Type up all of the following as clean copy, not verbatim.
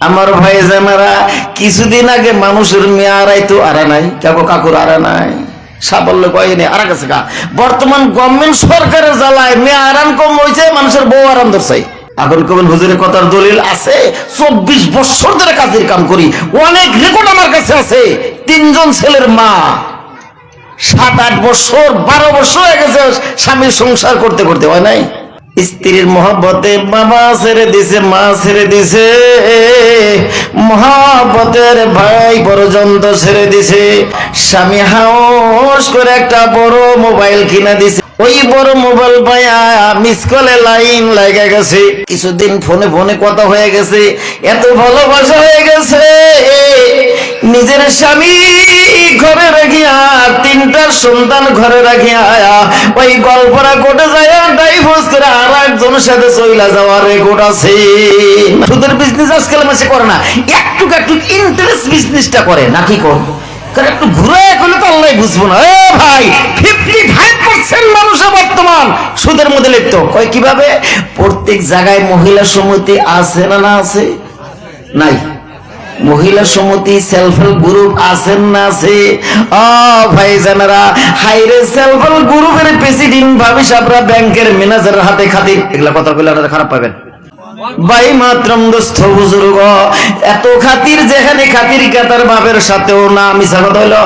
আমার ভাই জানারা কিছুদিন আগে মানুষের মেয়ে আড়াইতো আড়া নাই, কাকুর আড়া নাই, সাফল্য কয়নি আড়া গেছে গা। বর্তমান গভর্নমেন্ট সরকারের জ্বালায় মেয়ে আরাম কম হয়েছে, মানুষের বউ আরাম ধরছে। এখন কবেন হুজুরের কথার দলিল আছে, 24 বছর ধরে কাজের কাম করি, অনেক রেকর্ড আমার কাছে আছে। 3 জন ছেলের মা, 7-8 বছর 12 বছর হয়ে গেছে স্বামীর সংসার করতে করতে, হয় নাই? স্ত্রীর মহব্বতে বাবা ছেড়ে দিছে, মা ছেড়ে দিছে, মহব্বতের ভাই পর্যন্ত ছেড়ে দিছে। স্বামী হাউস করে একটা বড় মোবাইল কিনা দিছে, ওই বড় মোবাইল পায়া মিস কলে লাইন লাগা গেছে। কিছুদিন ফোনে ফোনে কথা হয়ে গেছে, এত ভালোবাসা হয়ে গেছে, নিজের স্বামী ঘরে রাখিয়া 3টা সন্তান ঘরে রাখিয়া ওই গল্পরা কোটে যায় ডাইভোর্স করে আর একজনের সাথে চইলা যাওয়ার রেকর্ড আছে। সুদের বিজনেস আজকাল মাসে করে না, একটু একটু ইন্টারেস্ট বিজনেসটা করে নাকি কর, কারণ একটু ঘুরে করলে তো আল্লাহ বুঝবো না। এ ভাই 55% মানুষের বর্তমান সুদের মধ্যে লিপ্ত। কয় কিভাবে? প্রত্যেক জায়গায় মহিলা সমিতি আছে না না আছে? নাই। মহিলা সমিতি সেলফ হেল্প গ্রুপ আছেন না আছে? ও ভাই জানারা, হাইরে সেলফ হেল্প গ্রুপের প্রেসিডেন্ট ভাবি সাহেবরা ব্যাংকের ম্যানেজারের হাতে খাতির, এগুলা কথা বলে আপনারা খারাপ পাবেন। ভাই মাত্রম দোস্ত বুজুর্গ, এত খাতির যেখানে খাতির কাতার বাপের সাথেও না, মিছা কথা হইল।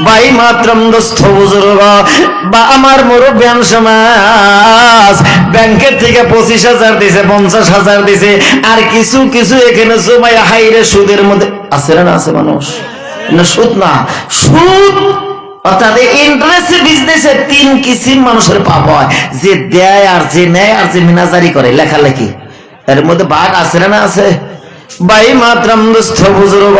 ভাই মাত্রম দোস্ত বুজুর্গ, বা আমার মুরব্বিয়ান সমাজ ব্যাংকের থেকে 25,000 দিছে, 50,000 দিছে, আর কিছু কিছু এখানে জমাই হাইরে সুদের মধ্যে আছে না আছে মানুষ, না সুদ না সুদ, অর্থাৎ ইন্টারেস্ট বিজনেসে 3 কিসিম মানুষের পাপ হয়, যে দেয় আর যে নেয় আর যে মিনাজারি করে লেখালেখি, এর মধ্যে ভাগ আছে না আছে? ভাই মাত্রাম দুস্থ বুজুর্গ,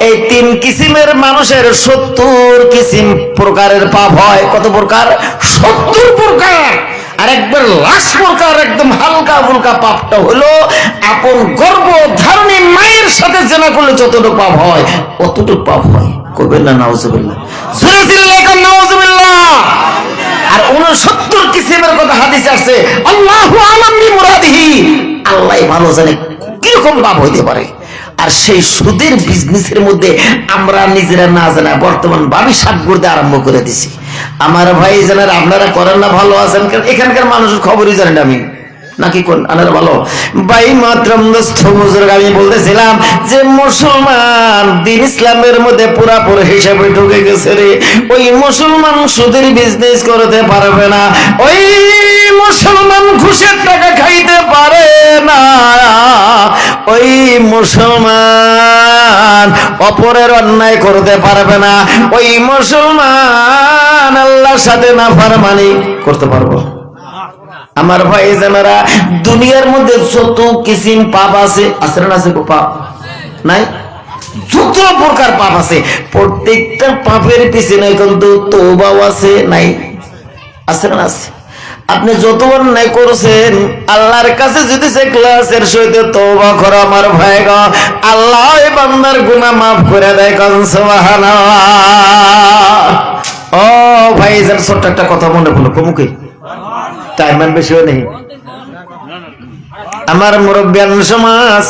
এই 3 কিসিমের মানুষের 70 কিসিম প্রকারের পাপ হয়। কত প্রকার? 70 প্রকার। আর একবার লাশ প্রকার একদম হালকা ফুলকা পাপটা হলো আপন গর্ভধারণী মায়ের সাথে জেনা করলে যতটুকু পাপ হয় অতটুকু পাপ হয়। করবেন না নাউজুবিল্লাহ, জোরে চিল্লায় কোন নাউজুবিল্লাহ। আর 69 কিসিমের কথা হাদিসে আসছে, আল্লাহু আলাম বিমুরাদিহি, আল্লাহ ভালো জানে কিরকম পাপ হইতে পারে। আর সেই সুদের বিজনেসের মধ্যে আমরা নিজেরা না জানা বর্তমান ভাবি শাক করতে আরম্ভ করে দিছি। আমার ভাই জানার আপনারা করেন না, ভালো আছেন, এখানকার মানুষের খবরই জানেন আমি নাকি কোন আনার ভালো। ভাই মাত্রম দোস্ত বুজুর্গ, আমি বলতেছিলাম যে মুসলমান দিন ইসলামের মধ্যে পুরাপুরি হিসাবে ঢুকে গেছে রে। ওই মুসলমান সুদের বিজনেস করতে পারবে না, ওই মুসলমান ঘুষের টাকা খাইতে পারে না, ওই মুসলমান অপরের অন্যায় করতে পারবে না, ওই মুসলমান আল্লাহর সাথে নাফরমানি করতে পারবো। আমার ভাই জানারা, দুনিয়ার মধ্যে যত কিসিম পাপ আছে, আছে না আছে? পাপ নাই, যত প্রকার পাপ আছে, প্রত্যেকটা পাপের পিছনে কিন্তু তওবাও আছে, নাই আছে না আছে? আপনি যত অন্যায় করছেন আল্লাহর কাছে যদি সে ক্লাসের সহিত তওবা করো আমার ভাই গো, আল্লাহ এই বান্দার গুনাহ মাফ করে দেয়। কোন সুবহানাল্লাহ। ও ভাই জান, ছোট্ট একটা কথা মনে পড়লো, কমুকে টাইম বেশিও নেই। আমার মুরব্বিয়ান সমাজ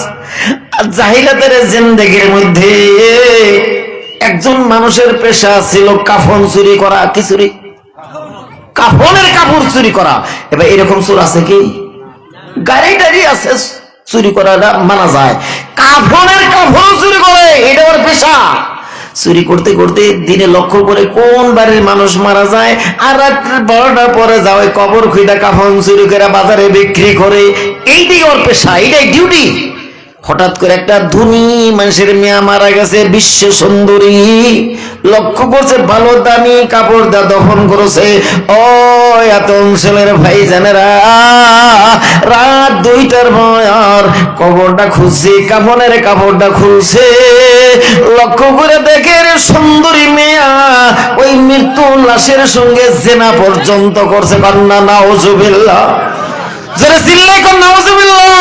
জাহিলাতের জিন্দেগির মধ্যে একজন মানুষের পেশা ছিল কাফন চুরি করা। কি চুরি? কাফনের কাপড় চুরি করা। এবার এরকম চোর আছে কি? গাড়ি টাড়ি আছে, চুরি করাটা মানা যায়, কাফনের কাপড় চুরি করে, এটা ওর পেশা। চুরি করতে করতে দিনে লক্ষ্য করে কোন বাড়ির মানুষ মারা যায়, আর রাত্রে 12টার পরে যাওয়ায় কবর খুঁজে কাফন চুরি করে বাজারে বিক্রি করে, এইটাই ওর পেশা, এইটাই ডিউটি। হঠাৎ করে একটা ধনী মানুষের মেয়ে মারা গেছে, বিশ্ব সুন্দরী, লক্ষ্য করছে ভালো দামি কাপড় দা দফন করেছে। ও এত অঞ্চলের ভাই জানেরা, রাত 2টার পর কবরটা খুলছে, কাফনের কাপড়টা খুলছে, লক্ষ্য করে দেখে রে সুন্দরী মেয়া ওই মৃত্যু লাশের সঙ্গে জেনা পর্যন্ত করছে। কান্না নাউজুবিল্লাহ, জোরে চিল্লাই কোন নাউজুবিল্লাহ।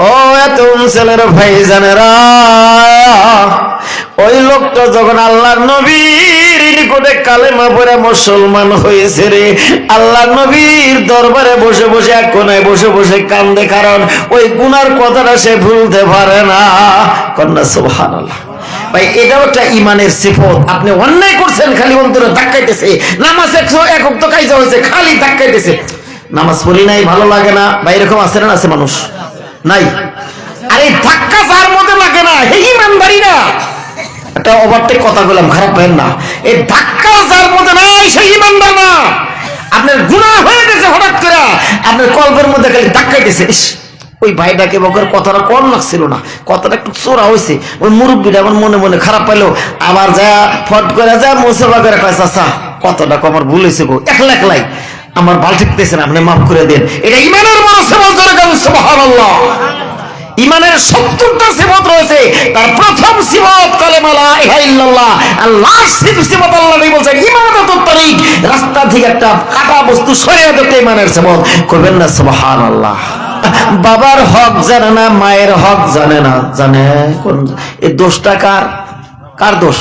ও এত অঞ্চলের ভাই জানেরা, ওই লোকটা যখন আল্লাহর নবীর চিরকুটে কালেমা পড়ে মুসলমান হয়েছে রে। আল্লাহ নবীর দরবারে বসে বসে এক কোনায় বসে বসে কান্দে, কারণ ওই গুনার কথাটা সে ভুলতে পারে না। কন্যা সুবহানাল্লাহ। ভাই এটাও একটা ইমানের সিফত। আপনি অন্যায় করছেন, খালি অন্তরে ধাক্কাইতেছে। নামাজ 101 ওয়াক্ত কাজা হয়েছে, খালি ধাক্কাইতেছে। নামাজ পড়ি নাই, ভালো লাগে না, বা এরকম আছে না? আছে মানুষ নাই? আরে ধাক্কা যার মধ্যে লাগে না, এই ইমানদারি না। একটা ওভারটেক কথা বললাম, খারাপ পাবেন না। এই ধাক্কা যার মধ্যে নাই, সেই ইমানদার না। আপনার গুনাহ হয়ে গেছে, হঠাৎ করে আপনার কলবের মধ্যে খালি ধাক্কাইতেছে। ওই ভাইটাকে বকার কথাটা কম লাগছিল না, কথাটা একটু চোরা হয়েছে। ওই মুরব্বীটা আমার মনে মনে খারাপ পাইলো, আবার যা ফট করে যা মুসলমান করে কয়, চাচা কথাটা আমার ভুল হয়েছে গো, একলা একলাই আমার ভাল ঠিকতেছে না, আপনি মাফ করে দেন। এটা ইমানের বড় সেবত। সুবহানাল্লাহ। ইমানের 70টা সিফত রয়েছে, তার প্রথম সিফত কালেমা লা ইলাহা ইল্লাল্লাহ। আল্লাহর সিফত আল্লাহ নবী বলেন ইমানাতুত তরিক, রাস্তা থেকে একটা কাটা বস্তু সরিয়ে দিতে ইমানের সিফত। কইবেন না সুবহানাল্লাহ। বাবার হক জানে না, মায়ের হক জানে না। জানে কোন এই দোষটা কার? কার দোষ?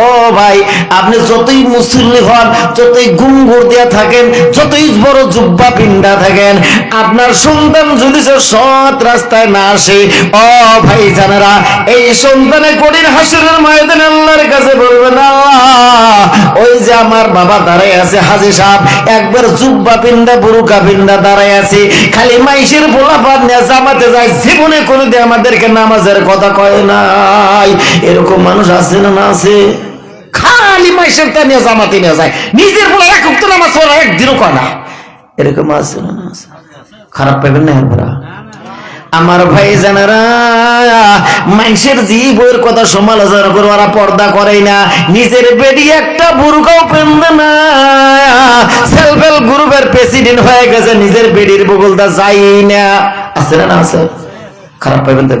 ও ভাই, আপনি যতই মুসল্লি হন, যতই গুঙ্গুর দিয়া থাকেন, যতই বড় জুব্বা পিন্ডা থাকেন, আপনার সন্তান যদি সৎ রাস্তায় না আসে, ও ভাই জানেরা, এই সন্তানের কঠিন হাসরের ময়দানে আল্লাহর কাছে বলবেন, আল্লাহ ওই যে আমার বাবা দাঁড়ায় আছে, হাজী সাহেব একবার জুব্বা পিন্ডা বুরকা পিন্ডা দাঁড়ায় আছে, খালি মাইশের পোলাপান নিয়ে জামাতে যায়, জীবনে কোনোদিন আমাদেরকে নামাজের কথা কয় নাই। এরকম মানুষ আছে না? না আছে? খালি মাইশের তা নিয়ে জামাতে নিয়ে যায়, নিজের বলে এক ওয়াক্ত নামাজ পড়া একদিনও কয় না। এরকম আছে না? খারাপ পাবেন না আপনারা? আমার ভাই জানারা, মানুষের জীবের কথা সমালোচনা করে ওরা পর্দা করে না, নিজের বেডি একটা বুরকাও পেন্দে না। সেলফ হেল্প গ্রুপের প্রেসিডেন্ট হয়ে গেছে, নিজের বেডির বগলটা যাই না। আছে না? আছে? খারাপ পাইবেন তো?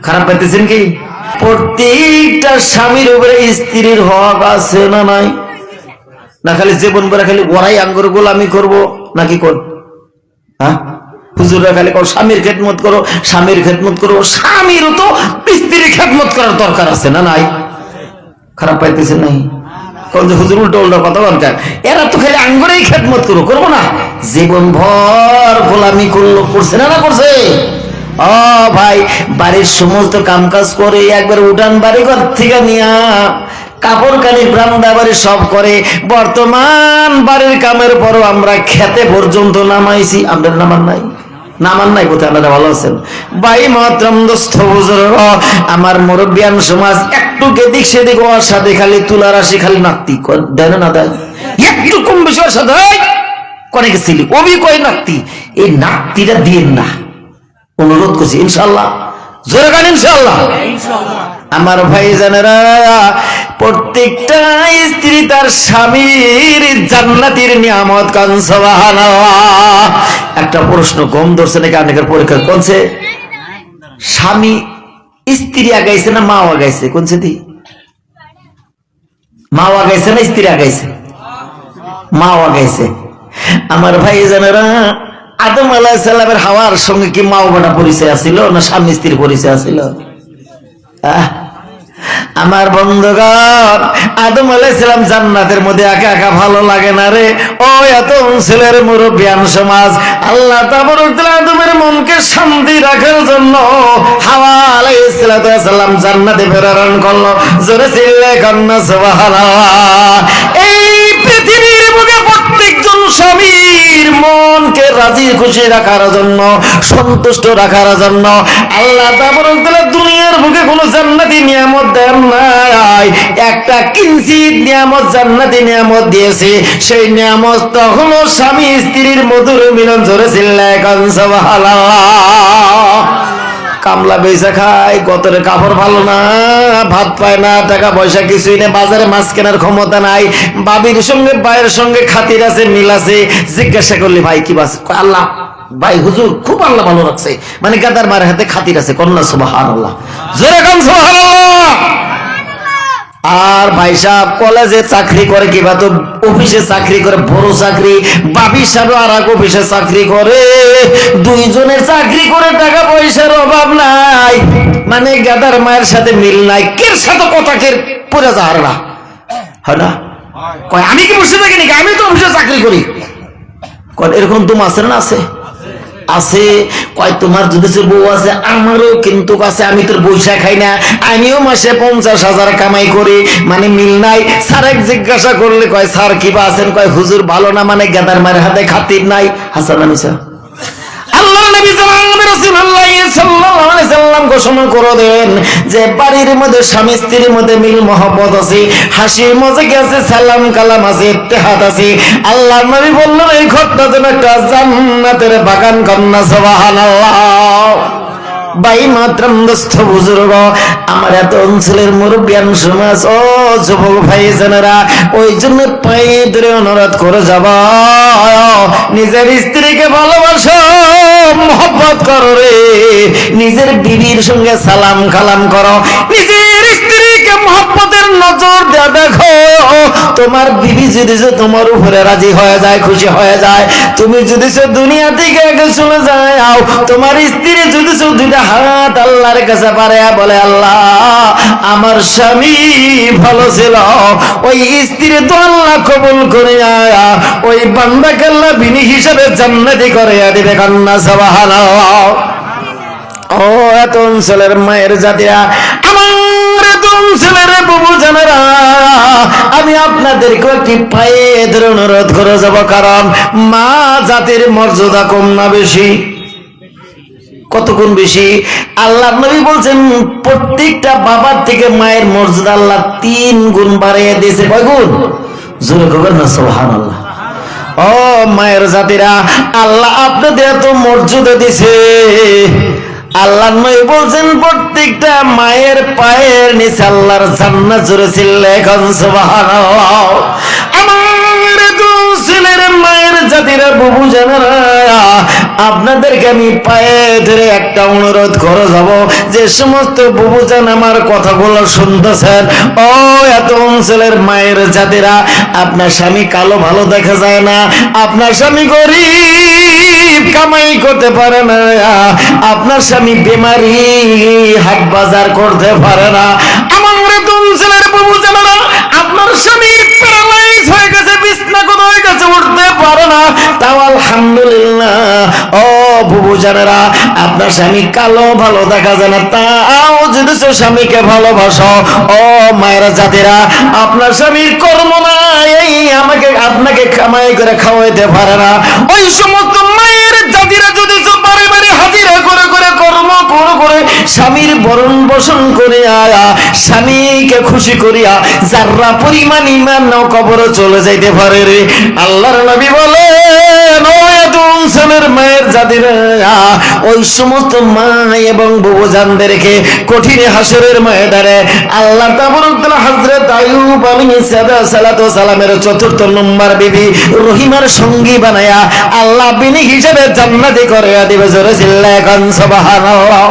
খারাপ পাইতেছেন কি? প্রত্যেকটা স্বামীর উপরে স্ত্রীর হক আছে না নাই? না খালি জীবন করে খালি ওরাই আঙ্গুর গোলামি করবো নাকি কোন? হ্যাঁ, হুজুররা খালি স্বামীর খেদমত করো, স্বামীর খেদমত করো। স্বামীরও তো স্ত্রীর খেদমত করার দরকার আছে না নাই? খারাপ পাইতেছে নাই? কোন যে হুজুর উল্টো উল্টো কথা দরকার, এরা তো খালি আঙ্গুরেই খেদমত করবো না, জীবন ভর গোলামি করলো। করছে না? না করছে? ও ভাই, বাড়ির সমস্ত কাম কাজ করে, একবার উঠান বাড়ি ঘর থেকে নিয়া কাপড় কানি ব্রান্দা বাড়ি সব করে। বর্তমান বাড়ির কামের পরও আমরা খেতে পর্যন্ত নামাইছি। আমরা নামান নাই? নামান নাই কোথায়? আপনারা ভালো আছেন? ভাই মহতরম দোস্ত বুজুর্গ, আমার মুরব্বিয়ান সমাজ একটু এদিক সেদিক ওর সাথে খালি তুলার আসি, খালি নাতি দেয় না? দেয় একটু কম বেশি ওর সাথে কনে গেছিলি, ওবি কয় নাতি। এই নাতিটা দিয়েন না, অনুরোধ করছি। ইনশাল্লাহ, জোরে গান ইনশাল্লাহ। আমার ভাই জানেরা, প্রত্যেকটা স্ত্রী তার স্বামীর জান্নাতের নিয়ামত। কান সুবহানাল্লাহ। একটা প্রশ্ন কম ধরছে নাকি আপনাদের পরীক্ষা? কোনছে স্বামী স্ত্রী আগাইছে না মা আগাইছে? কোনছে দি? মা আগাইছে না স্ত্রী আগাইছে? মা আগাইছে। আমার ভাই জানেরা, আদম আলাইহিস সালামের হাওয়ার সঙ্গে কি মা বাবা পরিচয় আছিল না স্বামী স্ত্রীর পরিচয় আছিল? আমার বন্ধুগণ, আদম আলাইহিস সালাম জান্নাতের মধ্যে একা একা ভালো লাগে না রে। ও এত ছেলের মুরব্বিয়ান সমাজ, আল্লাহ তাবারক তাআলা আদমের মনকে শান্তি রাখার জন্য হাওয়া আলাইহিস সালাম জান্নাতে প্রেরণ করলো। জোরে চিল্লায় কান্না সুবহানাল্লাহ। এই পৃথিবীর বুকে প্রত্যেকজন স্বামীর মনকে রাজি খুশি রাখার জন্য, সন্তুষ্ট রাখার জন্য আল্লাহ তাবারক তাআলা দুনিয়ার বুকে কোনো জান্নাতি নিয়ামত দেন নাই। একটা কিঞ্চিত নিয়ামত, জান্নাতি নিয়ামত দিয়েছে। সেই নিয়ামতটা হলো স্বামী স্ত্রীর মধুর মিলন। জোরে চিল্লায় কান সুবহানাল্লাহ। কামলা বেচা খায়, গতরে কাপড় ভালো না, ভাত পায় না, টাকা পয়সা কিছুই নেই, বাজারে মাছ কেনার ক্ষমতা নাই, বাবির সঙ্গে ভাইয়ের সঙ্গে খাতির আছে, মিল আছে। জিজ্ঞাসা করলি ভাই কি বাস? আল্লাহ ভাই হুজুর খুব আল্লাহ ভালো রাখছে, মানে গাদার মার হাতে খাতির আছে। কন্যা সুবহানাল্লাহ, জোরে কান সুবহানাল্লাহ। আর ভাই সাহেব কলেজে চাকরি করে, কিবা তো অফিসে চাকরি করে, বড় চাকরি। বাবি সাহেব আর এক অফিসে চাকরি করে। দুইজনের চাকরি করে, টাকা পয়সার অভাব নাই, মানে গাদার মায়ের সাথে মিল নাই। কের সাথে কথা কের পরে যাহার না। হয় না? কয় আমি কি বসে থাকি নাকি, আমি তো অফিসে চাকরি করি। কয় এরকম তো আছে না? আছে আছে। কয় তোমার যদি বউ আছে, আমারও কিন্তু আছে, আমি তোর পয়সা খাই না, আমিও মাসে 50,000 কামাই করি, মানে মিল নাই। স্যার এক জিজ্ঞাসা করলে কয় স্যার কিবা আছেন, কয় হুজুর ভালো না, মানে গাদার মায়ের হাতে খাতির নাই। হাসান আমিসা আল্লাহর নবী রাসূলুল্লাহ সাল্লাল্লাহু আলাইহি সাল্লাম ঘোষণা করে দেন যে বাড়ির মধ্যে স্বামী স্ত্রীর মধ্যে মিল মহব্বত আছে, হাসি মজাক আছে, সালাম কালাম আছে, ইত্তেহাদ আছে। আল্লাহর নবী বললেন এই ঘরটা যেন একটা জান্নাতের বাগান। কন্যা সুবহানাল্লাহ। ভাই মাতরম দোস্ত বুজুর্গ, আমার এত অঞ্চলের মুরব্বিয়ান সমাজ, ও যুবক ভাই জানেরা, ওই জন্য পায়ে ধরে অনুরোধ করে যাব, নিজের স্ত্রীকে ভালোবাসো, মহব্বত করো রে, নিজের বিবির সঙ্গে সালাম কালাম করো, নিজের স্ত্রীকে মহব্বতের নজর দিয়ে দেখো। তোমার বিবি যদি তোমার উপরে রাজি হয়ে যায়, খুশি হয়ে যায়, তুমি যদি দুনিয়া থেকে আগে চলে যাও, তোমার স্ত্রী যদি দুইটা হাত আল্লাহর কাছে পারে বলে আল্লাহ আমার স্বামী ভালো ছিল, ওই স্ত্রী তো আল্লাহ কবুল করে ওই বান্দাকে আল্লাহ বিনি হিসাবে জান্নাতি করে দিবে। কন্যা সুবহানাল্লাহ। ও এত অঞ্চলের মায়ের জাতিরা, আমার এত অঞ্চলের বাবু জানেরা, আমি আপনাদেরকে একটি পায়ে ধরে অনুরোধ করে যাব, কারণ মা জাতির মর্যাদা কম না বেশি? কত গুণ বেশি? আল্লাহ নবী বলছেন প্রত্যেকটা বাবার থেকে মায়ের মর্যাদা আল্লাহ 3 গুণ বাড়িয়ে দিয়েছে। কয় গুণ? জোরে কবেন না সুবহানাল্লাহ। ও মায়ের জাতিরা, আল্লাহ আপনাদের এত মর্যাদা দিছে। আল্লাহ নবী বলছেন প্রত্যেকটা মায়ের পায়ের নিচে আল্লাহর জান্নাত। জোরে চিল্লায়ে এখন সুবহানাল্লাহ। আমার ছেলের মায়ের জাতিরা, বাবু জানেরা, আপনাদেরকে আমি পায়ে ধরে একটা অনুরোধ করে যাব, যে সমস্ত বাবু জান আমার কথাগুলো শুনতেছেন, ও এত অঞ্চলের মায়ের জাতিরা, আপনার স্বামী কালো ভালো দেখা যায় না, আপনার স্বামী গরিব কামাই করতে পারে না, আপনার স্বামী বেমারি হাট বাজার করতে পারে না, আমার এত অঞ্চলের বাবু জানেরা, আপনার স্বামী প্যারালাইজ হয়ে গেছে, বিছনা কোন হয়ে গেছে, উঠতে পারে না, তাও আলহামদুলিল্লাহ। ও বুবু জানেরা, আপনার স্বামী কালো ভালো দেখা যায় না, তাও যদি স্বামীকে ভালোবাসো, ও মায়ের জাতিরা, আপনার স্বামীর কর্ম নাই, আমাকে আপনাকে কামাই করে খাওয়াইতে পারে না, ওই সমস্ত মায়ের জাতিরা যদি বারে বারে হাজিরা করে করে কর্ম করে স্বামীর বরণ পোষণ করিয়া, স্বামীকে খুশি করিয়া যারা পরিমাণ ইমান নাও কবর চলে যাইতে পারে রে। আল্লাহর নবী বলেন ও এত অঞ্চলের মায়ের জাতিরা, ওই সমস্ত মা এবং বুবুজানদেরকে কঠিন হাসরের ময়দানে আল্লাহ তাবারক তাআলা হযরত আইয়ুব আলাইহিস সালাতু ওয়াস সালামের 4র্থ নম্বর বিবি রহিমার সঙ্গী বানায়া আল্লাহ বিনি হিসেবে জান্নাতি করে দিবে। জোরে চিল্লায়ে কান সুবহানাল্লাহ।